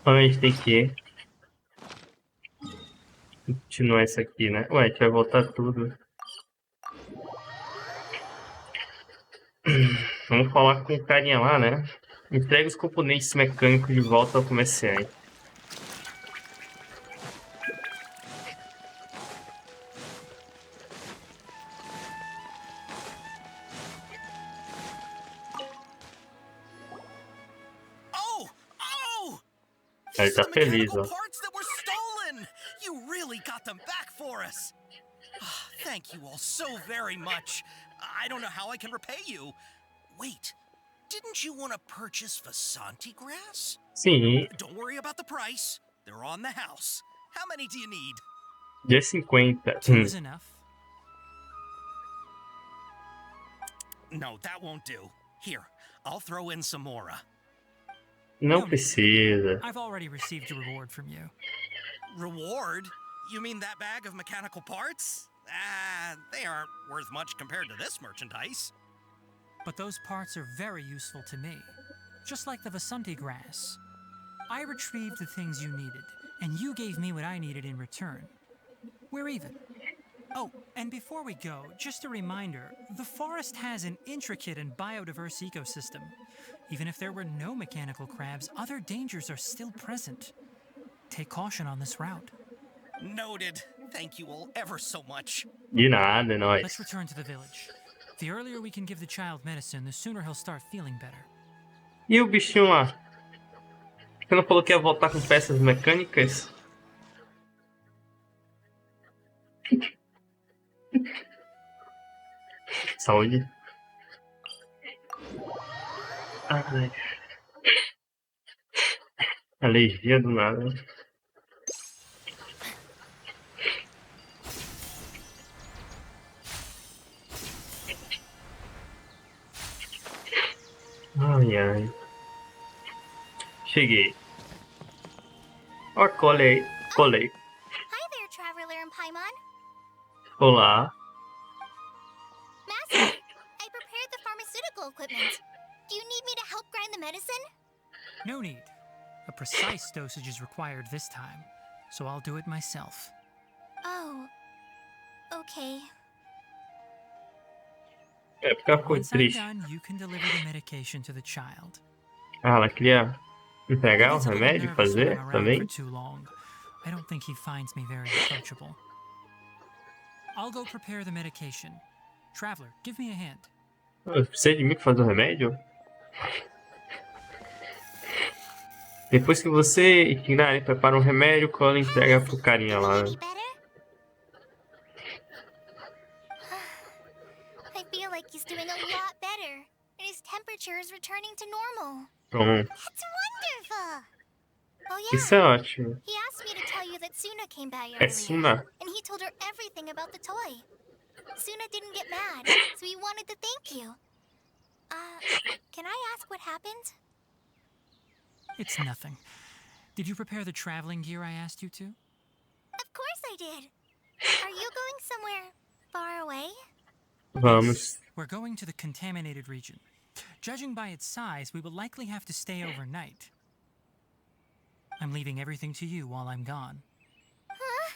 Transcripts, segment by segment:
Então a gente tem que continuar isso aqui, né? Ué, a gente vai voltar tudo. Vamos falar com o carinha lá, né? Entrega os componentes mecânicos de volta ao comerciante. Ele tá feliz, ó. You really got them back for us. Thank you all so very much. I don't know how I can repay you. Wait, didn't you want to purchase Vasanti grass? Sim. Don't worry about the price. They're on the house. How many do you need? Dia 50. Two is enough. No, that won't do. Here, I'll throw in some more. Não precisa. I've already received a reward from you. Reward? You mean that bag of mechanical parts? They aren't worth much compared to this merchandise. But those parts are very useful to me. Just like the Vasanti grass. I retrieved the things you needed, and you gave me what I needed in return. We're even. Oh, and before we go, just a reminder, the forest has an intricate and biodiverse ecosystem. Even if there were no mechanical crabs, other dangers are still present. Take caution on this route. Noted. Thank you all ever so much. De nada, é nóis. Let's return to the village. The earlier we can give the child medicine, the sooner he'll start feeling better. E o bichinho lá? Você não falou que ia voltar com peças mecânicas? Saúde. Ai. Alergia do nada. Ai, ai. Cheguei. Ó, colei. Colei. Hi there, Traveler and Paimon. Olá. Master, I prepared the pharmaceutical equipment. Do you need me to help grind the medicine? No need. A precise dosage is required this time, so I'll do it myself. Oh, okay. É, porque ela ficou Once I'm triste. done, you can deliver the medication to the child. Ah, ela queria entregar o He's a little remédio, nervous when fazer I'm around também? for too long. I don't think he finds me very approachable. I'll go prepare the medication. Traveler, give me a hand. Precisa de mim pra fazer o remédio? Depois que você e Kinari preparam o remédio, Coalla entrega pro carinha lá. Any better? I feel like he's doing a lot better, and his temperature is returning to normal. Pronto. It's wonderful! Oh Isso é yeah, ótimo. he asked me to tell you that Suna came by É earlier, Suna. and he told her everything about the toy. Suna didn't get mad, so he wanted to thank you. Can I ask what happened? It's nothing. Did you prepare the traveling gear I asked you to? Of course I did. Are you going somewhere far away? Vamos. We're going to the contaminated region. Judging by its size, we will likely have to stay overnight. I'm leaving everything to you while I'm gone. Huh?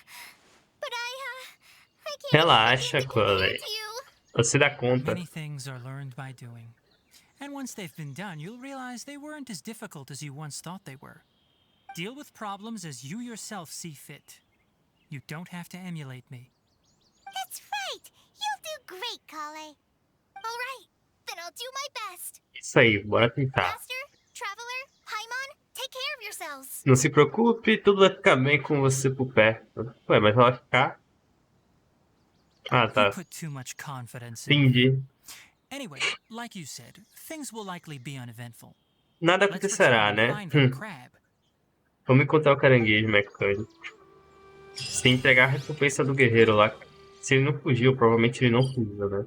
But I can't Relaxa, even begin to Coalla. compare to you. Você dá conta. Many things are learned by doing. And once they've been done, you'll realize they weren't as difficult as you once thought they were. Deal with problems as you yourself see fit. You don't have to emulate me. That's right. You'll do great, Coalla. All right, then I'll do my best. Isso aí, bora tentar. Master, Traveler, Paimon, take care of yourselves. Não se preocupe, tudo vai ficar bem com você por perto. Ué, mas ela vai ficar... Ah, tá. You put too much confidence in me. Entendi. Anyway, like you said, things will likely be uneventful. Nada Let's acontecerá, return né? and find that crab. Vamos encontrar o caranguejo mecânico. Sem entregar a recompensa do guerreiro lá. Se ele não fugiu, provavelmente ele não fugiu, né?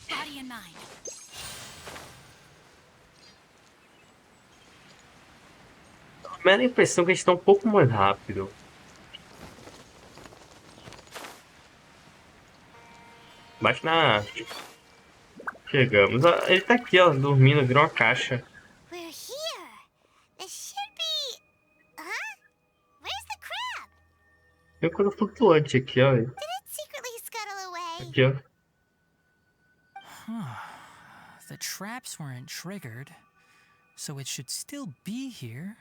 Body and mind. A mera impressão que a gente tá um pouco mais rápido. Bate na... Chegamos. Ó, ele tá aqui, ó, dormindo, virou uma caixa. We're here. This should be. Huh? Where's the crab? Tem uma coisa flutuante aqui, ó. Did it secretly scuttle away? Aqui, ó. The traps weren't triggered, so it should still be here.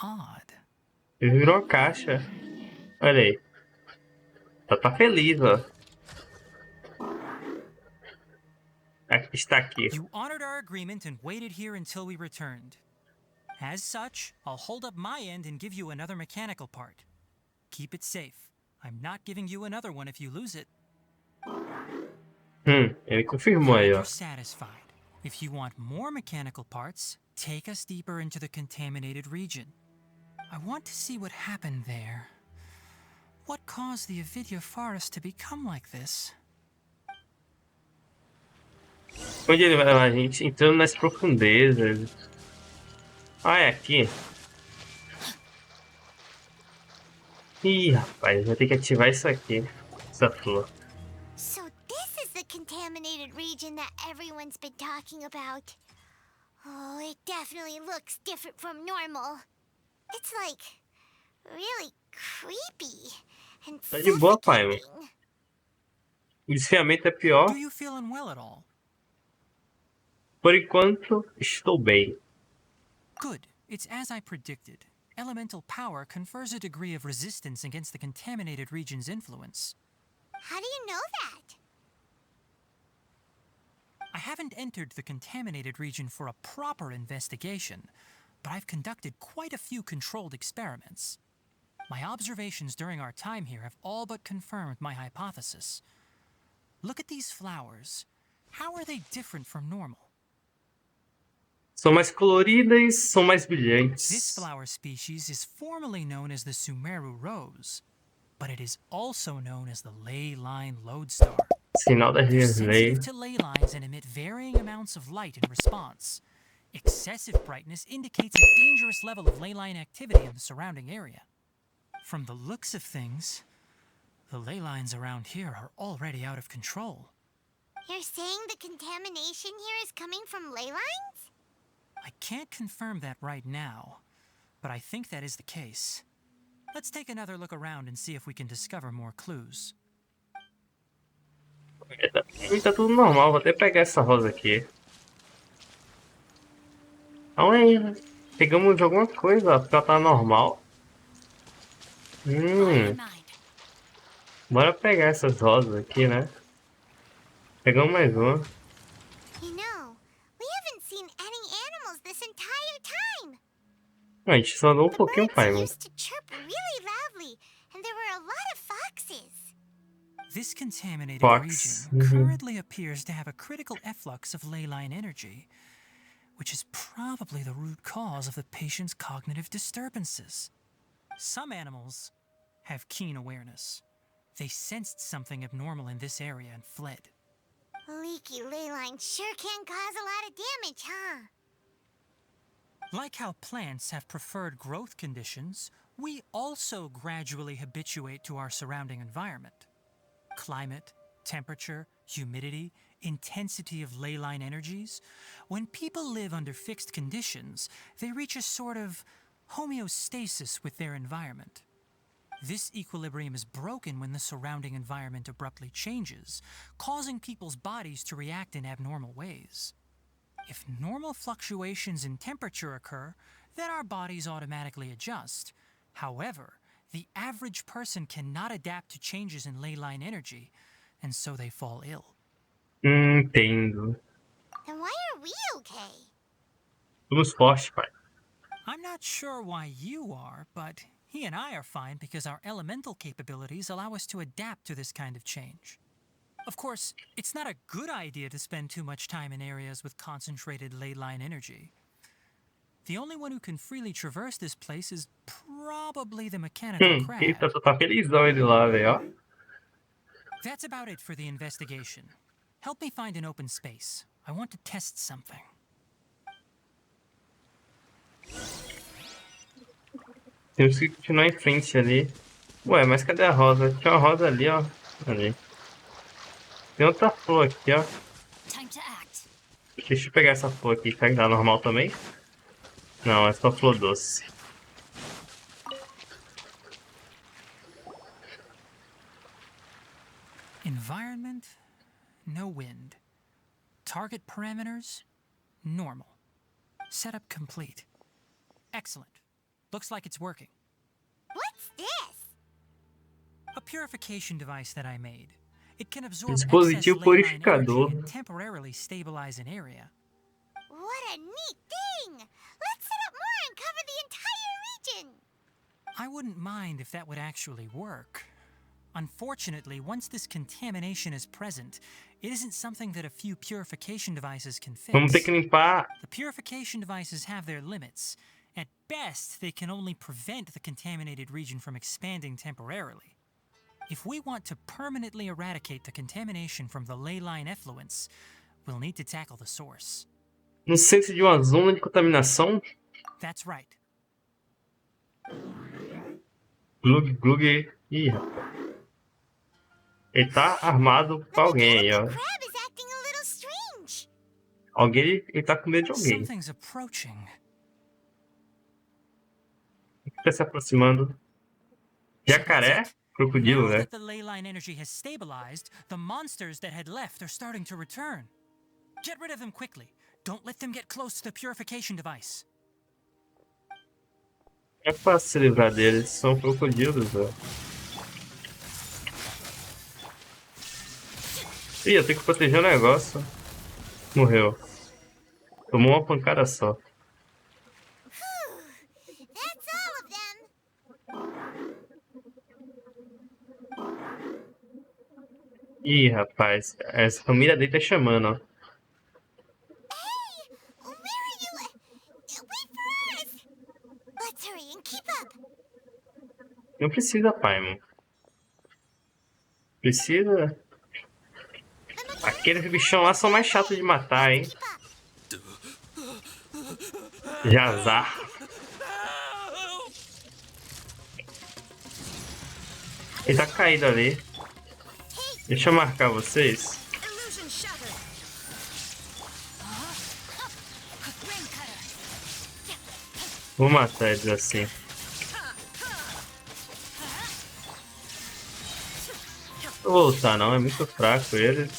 Odd. Ele virou uma caixa. Olha aí. Tá feliz, ó. Está aqui. You honored our agreement and waited here until we returned. As such, I'll hold up my end and give you another mechanical part. Keep it safe. I'm not giving you another one if you lose it. Ele confirmou aí, ó. You're satisfied. If you want more mechanical parts, take us deeper into the contaminated region. I want to see what happened there. What caused the Ouvido forest to become like this? Onde ele vai levar a gente? Entrando nas profundezas. Ah, é aqui. Ih, rapaz, vai ter que ativar isso aqui. Essa flor. So this is the contaminated region that everyone's been talking about. Oh, it definitely looks different from normal. It's like really creepy and Tá de boa, pai, mano. suffocating. O desfiamento é pior. Do you feel unwell at all? Por enquanto, estou bem. Good. It's as I predicted. Elemental power confers a degree of resistance against the contaminated region's influence. How do you know that? I haven't entered the contaminated region for a proper investigation, but I've conducted quite a few controlled experiments. My observations during our time here have all but confirmed my hypothesis. Look at these flowers. How are they different from normal? São mais coloridas, são mais This brilhantes. flower species is formally known as the Sumeru rose, but it is also known as the ley line lodestar. Sinal da They're Rinsley. sensitive to ley lines and emit varying amounts of light in response. Excessive brightness indicates a dangerous level of ley line activity in the surrounding area. From the looks of things, the ley lines around here are already out of control. You're saying the contamination here is coming from ley lines? I can't confirm that right now, but I think that is the case. Let's take another look around and see if we can discover more clues. Tá tudo normal, vou até pegar essa rosa aqui. Aí, pegamos alguma coisa, ó, porque ela tá normal. Bora pegar essas rosas aqui, né? Pegamos mais uma. You know, we haven't seen any animals this entire time. A gente só andou um The pouquinho, pai, birds mano. used to chirp really loudly, and there were a lot of foxes. This contaminated Fox. region currently appears to have a critical efflux of ley line energy, which is probably the root cause of the patient's cognitive disturbances. Some animals have keen awareness. They sensed something abnormal in this area and fled. Leaky ley lines sure can cause a lot of damage, huh? Like how plants have preferred growth conditions, we also gradually habituate to our surrounding environment. Climate, temperature, humidity, intensity of ley line energies. When people live under fixed conditions, they reach a sort of homeostasis with their environment. This equilibrium is broken when the surrounding environment abruptly changes, causing people's bodies to react in abnormal ways. If normal fluctuations in temperature occur, then our bodies automatically adjust. However, the average person cannot adapt to changes in ley line energy, and so they fall ill. Entendo. Then why are we okay? Somos fortes, pai. I'm not sure why you are, but he and I are fine because our elemental capabilities allow us to adapt to this kind of change. Of course, it's not a good idea to spend too much time in areas with concentrated ley line energy. The only one who can freely traverse this place is probably the mechanical crab. Eita, tá felizão ele lá, velho, ó. That's about it for the investigation. Help me find an open space. I want to test something. Temos que continuar em frente ali. Ué, mas cadê a rosa? Tinha uma rosa ali, ó. Ali. Tem outra flor aqui, ó. Time to act. Deixa eu pegar essa flor aqui. Será que dá normal também? Não, é só flor doce. Environment, no wind. Target parameters, normal. Setup complete. Excellent. Looks like it's working. What's this? A purification device that I made. It can absorb excess Dispositivo ley line energy purificador. and temporarily stabilize an area. What a neat thing! Let's set up more and cover the entire region! I wouldn't mind if that would actually work. Unfortunately, once this contamination is present, it isn't something that a few purification devices can fix. Vamos ter que limpar. The purification devices have their limits. At best, they can only prevent the contaminated region from expanding temporarily. If we want to permanently eradicate the contamination from the ley line effluents, we'll need to tackle the source. No centro de uma zona de contaminação. That's right. Glug, glug. Ih, rapaz. Ele tá armado com alguém aí, ó. The crab is acting a little strange. Alguém, ele tá com medo de alguém. Something's approaching. Ele tá se aproximando. Jacaré? Crocodilo, Now né? that the ley line energy has stabilized, the monsters that had left are starting to return. Get rid of them quickly. Don't let them get close to the purification device. É fácil se livrar deles, são crocodilos, velho. Ih, eu tenho que proteger o negócio. Morreu. Tomou uma pancada só. That's all of them. Ih, rapaz, essa família dele tá chamando, ó. Hey, where are you? Wait for us! Let's hurry and keep up. Não precisa, pai, mano. Precisa. Aqueles bichão lá são mais chatos de matar, hein? Jazar. Ele tá caído ali. Deixa eu marcar vocês. Illusion shattered. Ring cutter. Vou matar eles assim. Não vou lutar não, é muito fraco eles.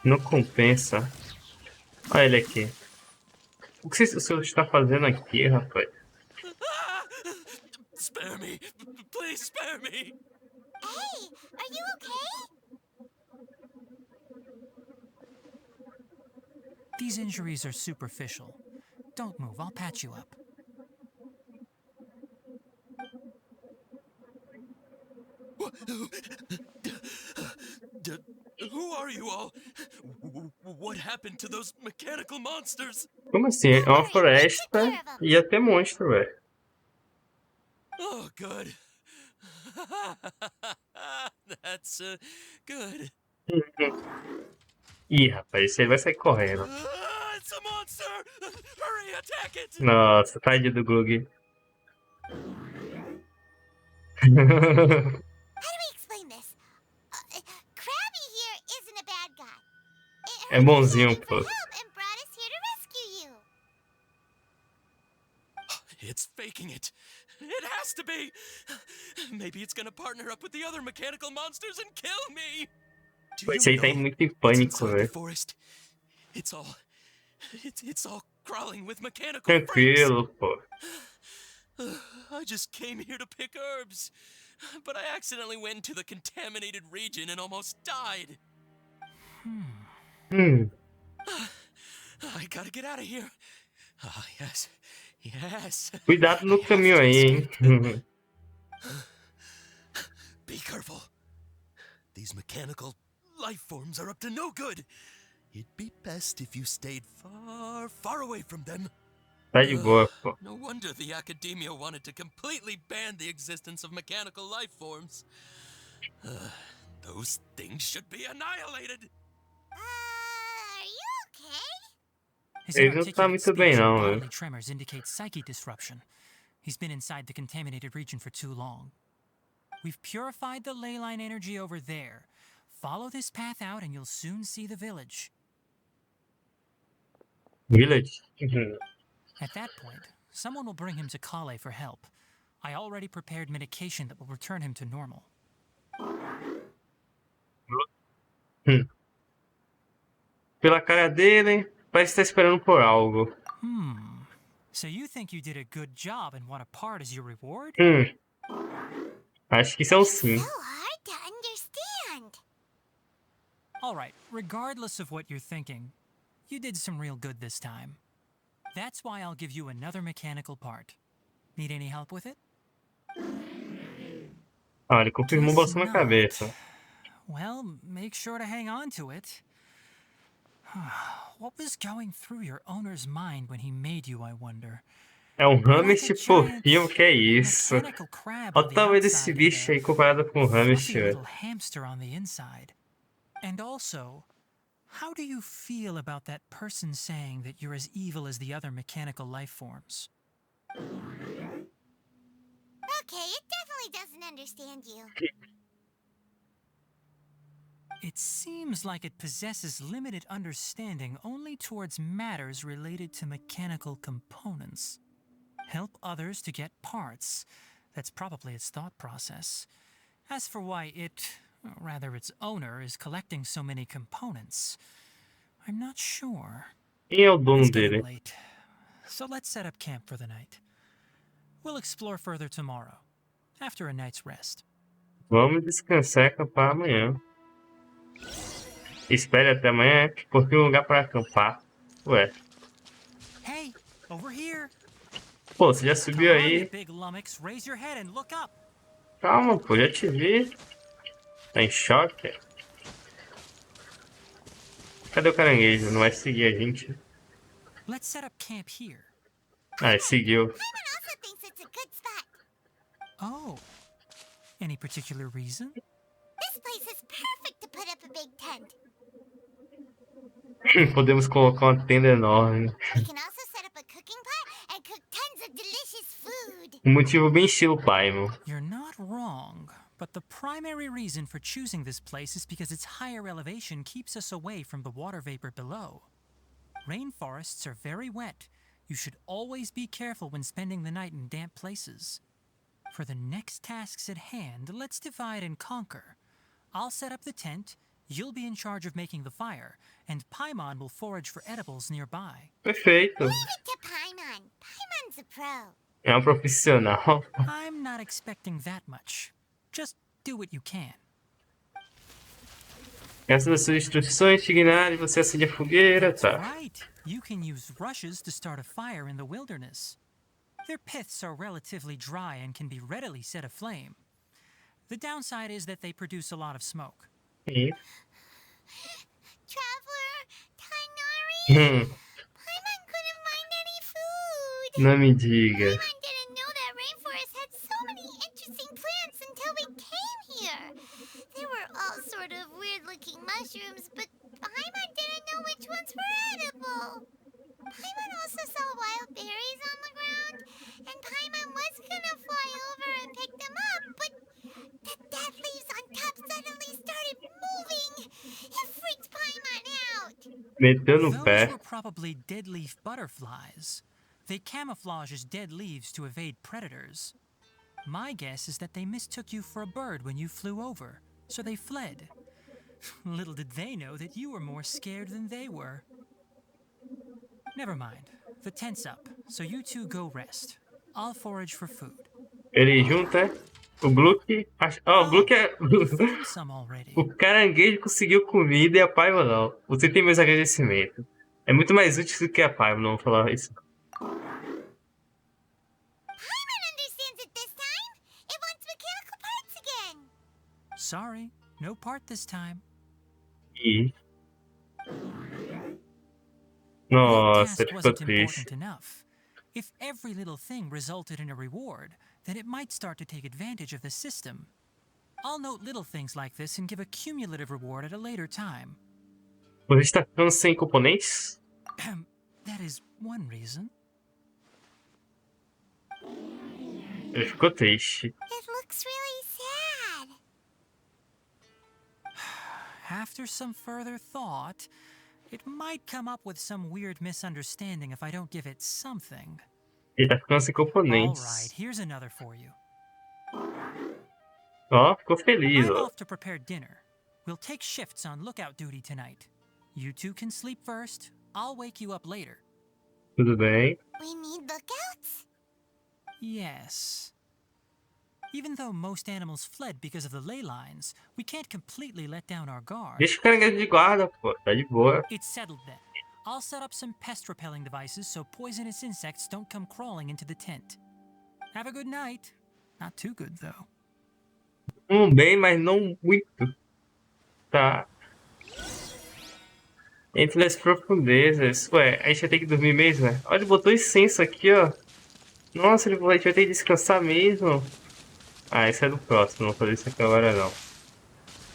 Não compensa. Olha ele aqui. O que o senhor está fazendo aqui, rapaz? Spare me. Please spare me. Hey, are you okay? These injuries are superficial. Don't move, I'll patch you up. Who are you all? What happened to those mechanical monsters? Como assim? É uma floresta e ia ter monstro, velho. Oh, good. That's good. Ih, rapaz, esse aí vai sair correndo. It's a monster! Hurry, attack it! Nossa, tadinho do Glug. How do we explain this? Krabby here isn't a bad guy. It É heard us bonzinho, yelling for pô. help and brought us here to rescue you. It's faking it. It has to be. Maybe it's gonna partner up with the other mechanical monsters and kill me. Do Esse aí you tá know muito em what's pânico, inside the velho. forest? It's all crawling with mechanical freaks. Tranquilo, pô. I just came here to pick herbs, but I accidentally went into the contaminated region and almost died. I gotta get out of here. Ah, yes. Yes. Cuidado no I have caminho to aí, hein? escape. Be careful. These mechanical life forms are up to no good. It'd be best if you stayed far, far away from them. Tá de boa, pô. No wonder the academia wanted to completely ban the existence of mechanical life forms. Those things should be annihilated. Are you okay? His Ele não tá inarticulate muito bem speech não, and velho. bodily tremors indicate psyche disruption. He's been inside the contaminated region for too long. We've purified the ley line energy over there. Follow this path out and you'll soon see the village. Village? At that point, someone will bring him to Coalla for help. I already prepared medication that will return him to normal. Pela cara dele, parece estar esperando por algo. So you think you did a good job and want a part as your reward? Acho que isso é um sim. So hard to understand. Alright, regardless of what you're thinking, you did some real good this time. That's why I'll give you another mechanical part. Need any help with it? Ah, ele confirmou Guess bastante na not. cabeça. Well, make sure to hang on to it. What was going through your owner's mind when he made you, I wonder? É um Like hamster a giant fofinho, que é isso? mechanical crab Olha on o the tamanho desse outside and bicho a aí comparado com o fluffy hamster. little hamster on the inside. And also, how do you feel about that person saying that you're as evil as the other mechanical life forms? Okay, it definitely doesn't understand you. It seems like it possesses limited understanding only towards matters related to mechanical components. Help others to get parts. That's probably its thought process. As for why it, or rather its owner, is collecting so many components, I'm not sure. Quem é o dono It's getting dele? late, so let's set up camp for the night. We'll explore further tomorrow, after a night's rest. Vamos descansar e acampar amanhã. Espere até amanhã, porque tem um lugar para acampar. Ué, Hey, over here! pô, você já Come subiu on, aí? you big lummox, raise your head and look up! Calma, pô, já te vi. Tá em choque? Cadê o caranguejo? Não vai seguir a gente? Let's set up camp here. Ah, ele seguiu. Paimon also thinks it's a good spot. Oh, any particular reason? This place is perfect to put up a big tent. Podemos colocar uma tenda enorme. We can also set up a cooking pot and cook tons of delicious food. Um motivo bem estilo Paimon. You're not wrong, but the primary reason for choosing this place is because its higher elevation keeps us away from the water vapor below. Rainforests are very wet. You should always be careful when spending the night in damp places. For the next tasks at hand, let's divide and conquer. I'll set up the tent, you'll be in charge of making the fire, and Paimon will forage for edibles nearby. Perfeito. Leave it to Paimon. Paimon's a pro. É um profissional. I'm not expecting that much. Just do what you can. Essas as suas instruções, Tignari, você acende a fogueira, That's tá? right. You can use rushes to start a fire in the wilderness. Their piths are relatively dry and can be readily set aflame. The downside is that they produce a lot of smoke. Sim. Traveler, Tainari, Hum, Paimon couldn't find any food. não me diga. Paimon didn't know that rainforest had so many interesting plants until we came here. There were all sort of weird-looking mushrooms, but Paimon didn't know which ones were edible. Paimon also saw wild berries on the ground, and Paimon was gonna fly over and pick them up, but the dead leaves on top suddenly started moving. It freaked Paimon out. Metendo o Those pé. were probably deadleaf butterflies. They camouflage as dead leaves to evade predators. My guess is that they mistook you for a bird when you flew over, so they fled. Little did they know that you were more scared than they were. Never mind. The tent's up, so you two go rest. I'll forage for food. Ele junta o Gluck. O Gluck é. You found some already. O caranguejo conseguiu comida e a Paimon não. Você tem meus agradecimentos. É muito mais útil do que a Paimon, não vou falar isso. Paimon understands it this time. It wants mechanical parts again. Sorry, no part this time. E. That Nossa, task ele ficou wasn't triste. important enough. If every little thing resulted in a reward, then it might start to take advantage of the system. I'll note little things like this and give a cumulative reward at a later time. Você está ficando sem componentes? That is one reason. Ele ficou triste. It looks really sad. After some further thought, It might come up with some weird misunderstanding if I don't give it something. Ele tá ficando sem All componentes. right, here's another for you. Ó, ficou feliz, I'm ó. off to prepare dinner. We'll take shifts on lookout duty tonight. You two can sleep first. I'll wake you up later. Tudo bem. We need lookouts? Yes. Even though most animals fled because of the ley lines, we can't completely let down our guard. Deixa o caranguejo de guarda, pô. Tá de boa. It's settled then. I'll set up some pest-repelling devices so poisonous insects don't come crawling into the tent. Have a good night. Not too good, though. Bem, mas não muito. Tá. Entre as profundezas. Ué, a gente vai ter que dormir mesmo, né? Olha, ele botou incenso aqui, ó. Nossa, a gente vai ter que descansar mesmo. Ah, esse é do próximo. Não vou fazer isso aqui agora, não.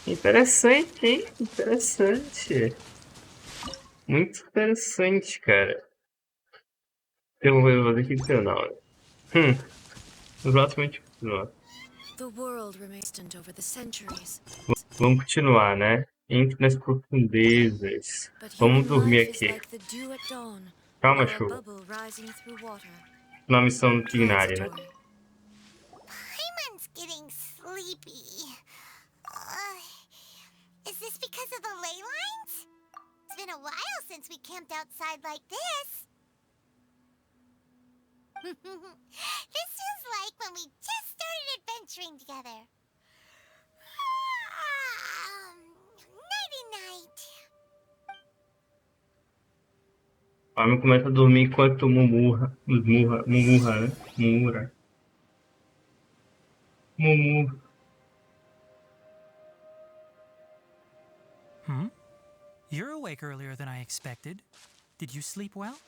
Interessante, hein? Interessante. Muito interessante, cara. Tem uma coisa fazer aqui no não, né? No próximo a gente continua. The world remains distant over the centuries. Vamos continuar, né? Entre nas profundezas. But Vamos human dormir life is aqui. like the dew at dawn, Calma, or a chuva. bubble rising through water. Na missão dignária, né? Transitory. Paimon's getting sleepy. Is this because of the ley lines? It's been a while since we camped outside like this. This feels like when we just started adventuring together. Nighty-night. O homem começa a dormir enquanto murmura, né? Murmura. You're awake earlier than I expected. Did you sleep well?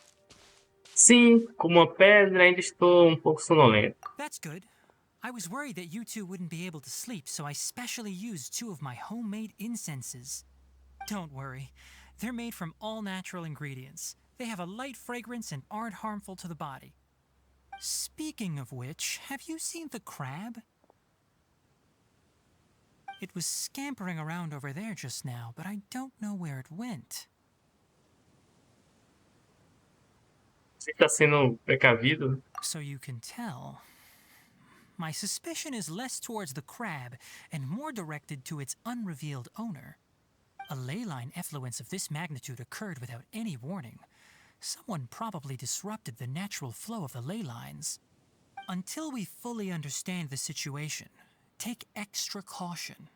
Sim, como uma pedra, ainda estou um pouco sonolento. That's good. I was worried that you two wouldn't be able to sleep, so I specially used 2 of my homemade incenses. Don't worry. They're made from all natural ingredients. They have a light fragrance and aren't harmful to the body. Speaking of which, have you seen the crab? It was scampering around over there just now, but I don't know where it went. Você está sendo precavido? So you can tell. My suspicion is less towards the crab and more directed to its unrevealed owner. A ley line effluence of this magnitude occurred without any warning. Someone probably disrupted the natural flow of the ley lines. Until we fully understand the situation, take extra caution.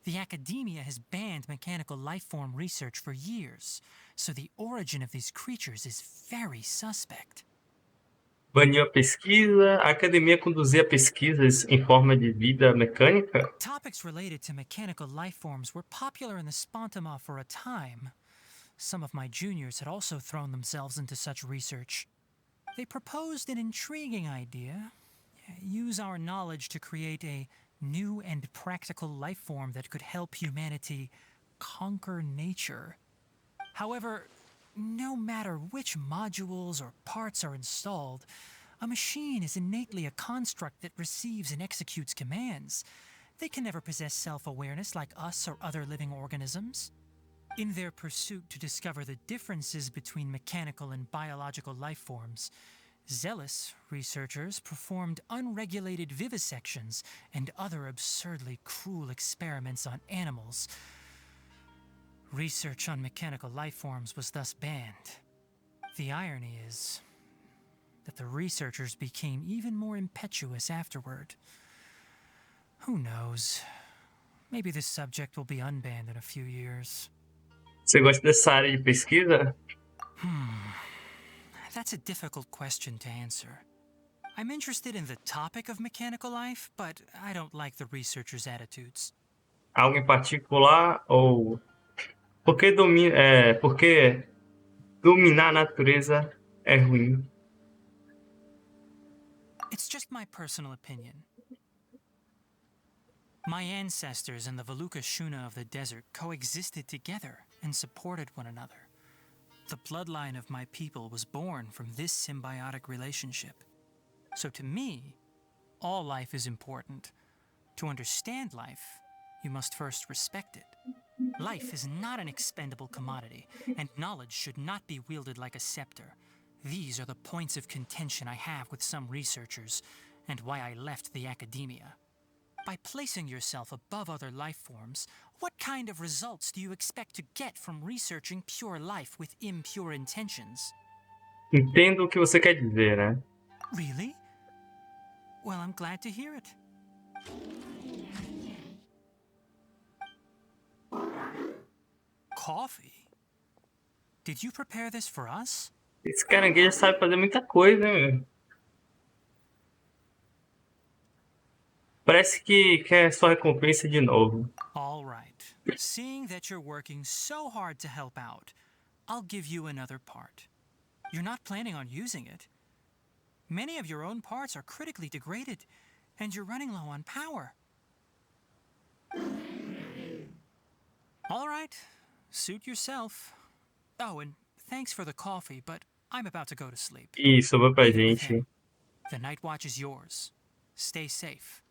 The academia has banned mechanical lifeform research for years, so the origin of these creatures is very suspect. Baniu a pesquisa, a academia conduzia pesquisas em forma de vida mecânica? Topics related to mechanical lifeforms were popular in the Spontama for a time. Some of my juniors had also thrown themselves into such research. They proposed an intriguing idea. Use our knowledge to create a new and practical lifeform that could help humanity conquer nature. However, no matter which modules or parts are installed, a machine is innately a construct that receives and executes commands. They can never possess self-awareness like us or other living organisms. In their pursuit to discover the differences between mechanical and biological lifeforms, zealous researchers performed unregulated vivisections and other absurdly cruel experiments on animals. Research on mechanical lifeforms was thus banned. The irony is that the researchers became even more impetuous afterward. Who knows? Maybe this subject will be unbanned in a few years. Você gosta dessa área de pesquisa? That's a difficult question to answer. I'm interested in the topic of mechanical life, but I don't like the researchers' attitudes. Algo em particular ou porque dominar a natureza é ruim? It's just my personal opinion. My ancestors and the Valuka Shuna of the desert coexisted together and supported one another. The bloodline of my people was born from this symbiotic relationship. So to me, all life is important. To understand life, you must first respect it. Life is not an expendable commodity, and knowledge should not be wielded like a scepter. These are the points of contention I have with some researchers, and why I left the academia. By placing yourself above other life forms, what kind of results do you expect to get from researching pure life with impure intentions? Entendo o que você quer dizer, né? Really? Well, I'm glad to hear it. Coffee? Did you prepare this for us? Esse caranguejo sabe fazer muita coisa, hein, meu? Parece que quer sua recompensa de novo. All right. Seeing that you're working so hard to help out, I'll give you another part. You're not planning on using it. Many of your own parts are critically degraded, and you're running low on power. All right. Suit yourself. Oh, and thanks for the coffee, but I'm about to go to sleep. Ih, sobrou pra Leave it with gente. him. The night watch is yours. Stay safe.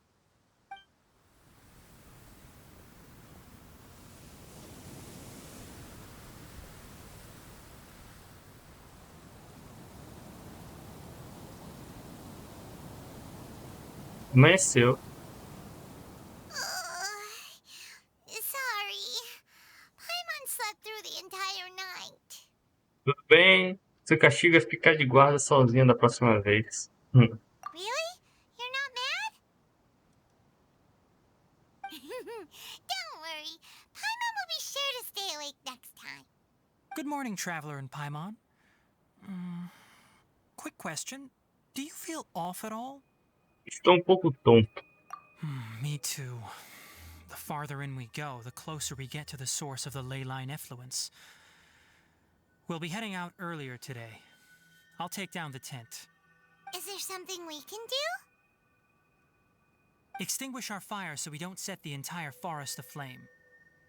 Amanheceu. Sorry. Paimon slept through the entire night. Tudo bem? Seu castigo é ficar de guarda sozinha da próxima vez. Really? You're not mad? Don't worry. Paimon will be sure to stay awake next time. Good morning, Traveler and Paimon. Quick question. Do you feel off at all? Estou um pouco tonto. Me too. The farther in we go, the closer we get to the source of the ley line effluence. We'll be heading out earlier today. I'll take down the tent. Is there something we can do? Extinguish our fire so we don't set the entire forest aflame.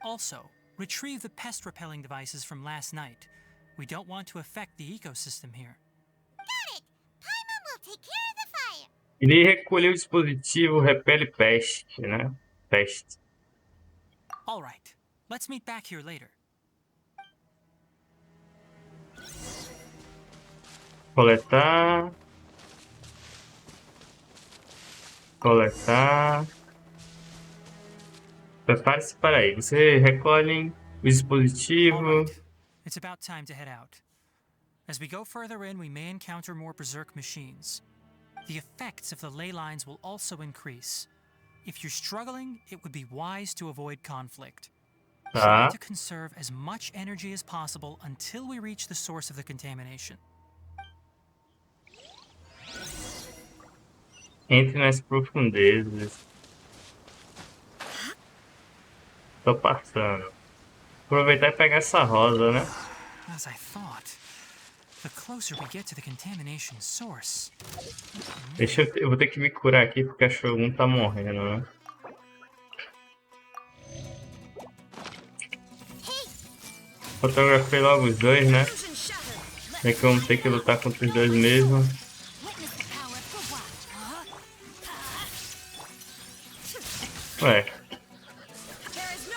Also, retrieve the pest-repelling devices from last night. We don't want to affect the ecosystem here. Got it. Paimon will take care of the fire. Irei recolher o dispositivo repele peste, né? Peste. All right. Let's meet back here later. Coletar. Coletar. Prepare-se para ir. Você recolhe o All dispositivo. right. It's about time to head out. As we go further in, we may encounter more berserk machines. The effects of the ley lines will also increase. If you're struggling, it would be wise to avoid conflict. Try Tá. to conserve as much energy as possible until we reach the source of the contamination. Entre nas profundezas. Tô passando. Aproveitar e pegar essa rosa, né? As I thought, the closer we get to the contamination source. Eu vou ter que me curar aqui porque acho que um tá morrendo, né? Fotografei logo os dois, né? É que vamos ter que lutar contra os dois mesmo. Ué.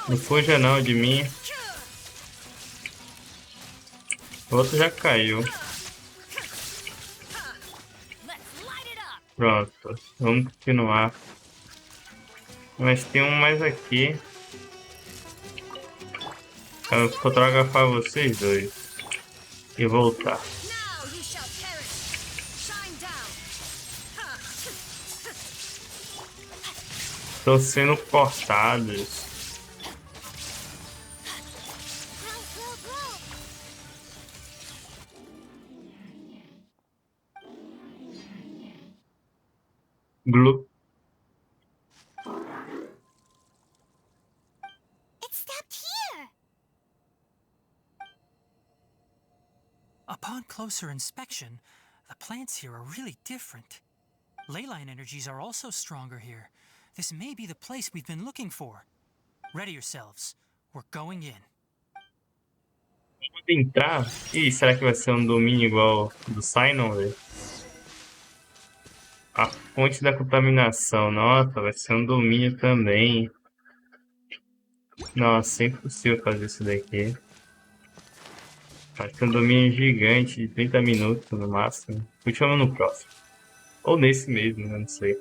Não fuja não de mim. O outro já caiu. Pronto. Vamos continuar. Mas tem um mais aqui. Eu vou fotografar vocês dois. E voltar. Estão sendo cortados. Glu. It stopped here. Upon closer inspection, the plants here are really different. Ley line energies are also stronger here. This may be the place we've been looking for. Ready yourselves. We're going in. Vamos entrar. Ih, será que vai ser um domínio igual do Sinon, velho? A fonte da contaminação. Nossa, vai ser um domínio também. Nossa, é impossível fazer isso daqui. Acho que é um domínio gigante de 30 minutos no máximo. Continua no próximo. Ou nesse mesmo, né? Não sei.